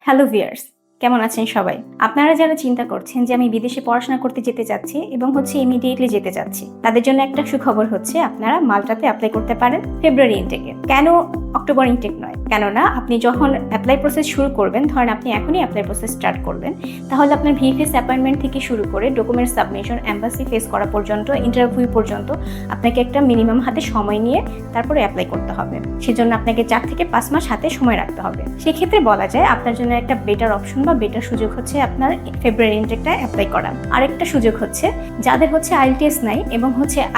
Hello viewers, কেমন আছেন সবাই? আপনারা যারা চিন্তা করছেন যে আমি বিদেশে পড়াশোনা করতে যেতে চাচ্ছি এবং ইমিডিয়েটলি যেতে চাচ্ছি, তাদের জন্য একটা সুখবর হচ্ছে আপনারা মাল্টাতে অ্যাপ্লাই করতে পারেন ফেব্রুয়ারি ইনটেকে। কেন অক্টোবর ইনটেক নয়? কেননা আপনি যখন অ্যাপ্লাই প্রসেস শুরু করবেন, ধরেন আপনি এখনই অ্যাপ্লাই প্রসেস স্টার্ট করবেন, তাহলে আপনার ভিএফএস অ্যাপয়েন্টমেন্ট থেকে শুরু করে ডকুমেন্ট সাবমিশন, এম্বাসি ফেস করা পর্যন্ত, ইন্টারভিউ পর্যন্ত আপনাকে একটা মিনিমাম হাতে সময় নিয়ে তারপরে অ্যাপ্লাই করতে হবে। সেজন্য আপনাকে 4 থেকে 5 মাস হাতে সময় রাখতে হবে। সেক্ষেত্রে বলা যায় আপনার জন্য একটা বেটার অপশন বা বেটার সুযোগ হচ্ছে আপনার ফেব্রুয়ারি ইনটেকটা অ্যাপ্লাই করা। আরেকটা সুযোগ হচ্ছে যাদের আইএলটিএস নাই এবং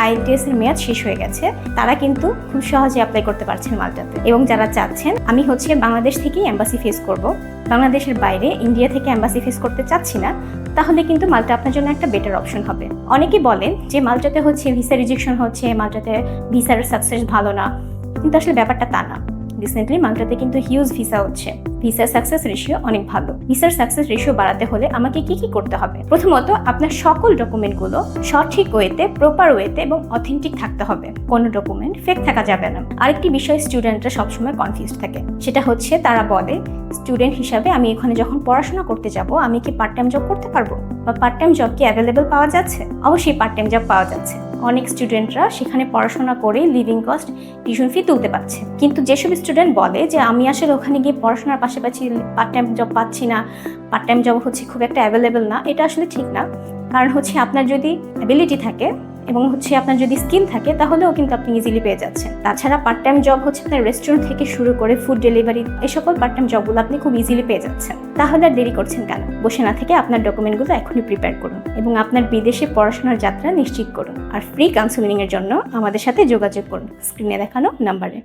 আইএলটিএস এর মেয়াদ শেষ হয়ে গেছে, তারা কিন্তু খুব সহজে অ্যাপ্লাই করতে পারছেন মাল্টাতে। এবং যারা চাচ্ছেন আমি বাংলাদেশ থেকেই এম্বাসি ফেস করব, বাংলাদেশের বাইরে ইন্ডিয়া থেকে এম্বাসি ফেস করতে চাচ্ছি না, তাহলে কিন্তু মাল্টা আপনার জন্য একটা বেটার অপশন হবে। অনেকে বলেন যে মাল্টাতে ভিসা রিজেকশন হচ্ছে, মাল্টাতে ভিসার সাকসেস ভালো না, কিন্তু আসলে ব্যাপারটা তা না। রিসেন্টলি মাল্টাতে কিন্তু হিউজ ভিসা হচ্ছে, ভিসার সাকসেস রেশিও অনেক ভালো। ভিসার সাকসেস রেশিও বাড়াতে হলে আমাকে কি করতে হবে? প্রথমত আপনার সকল ডকুমেন্টগুলো সঠিক ওয়েতে, প্রপার ওয়েতে এবং অথেন্টিক থাকতে হবে। কোনো ডকুমেন্ট ফেক থাকা যাবে না। আরেকটি বিষয় স্টুডেন্টরা সবসময় কনফিউজ থাকে, সেটা হচ্ছে তারা বলে স্টুডেন্ট হিসাবে আমি এখানে যখন পড়াশোনা করতে যাব, আমি কি পার্ট টাইম জব করতে পারবো বা পার্ট টাইম জব কি অ্যাভেলেবল পাওয়া যাচ্ছে? অবশ্যই পার্ট টাইম জব পাওয়া যাচ্ছে। অনেক স্টুডেন্টরা সেখানে পড়াশোনা করে লিভিং কস্ট, টিউশন ফি তুলতে পারছে। কিন্তু যেসব স্টুডেন্ট বলে যে আমি আসলে ওখানে গিয়ে পড়াশোনার পাশাপাশি পার্ট টাইম জব পাচ্ছি না, পার্ট টাইম জব খুব একটা অ্যাভেলেবল না, এটা আসলে ঠিক না। কারণ আপনার যদি অ্যাবিলিটি থাকে এবং আপনার যদি স্কিল থাকে, তাহলেও কিন্তু আপনি ইজিলি পেয়ে যাচ্ছেন। তাছাড়া পার্ট টাইম জব আপনার রেস্টুরেন্ট থেকে শুরু করে ফুড ডেলিভারি, এই সকল পার্ট টাইম জবগুলো আপনি খুব ইজিলি পেয়ে যাচ্ছেন। তাহলে আর দেরি করছেন কেন? বসে না থেকে আপনার ডকুমেন্টগুলো এখনই প্রিপেয়ার করুন এবং আপনার বিদেশে পড়াশোনার যাত্রা নিশ্চিত করুন। আর ফ্রি কাউন্সেলিং এর জন্য আমাদের সাথে যোগাযোগ করুন স্ক্রিনে দেখানো নাম্বারে।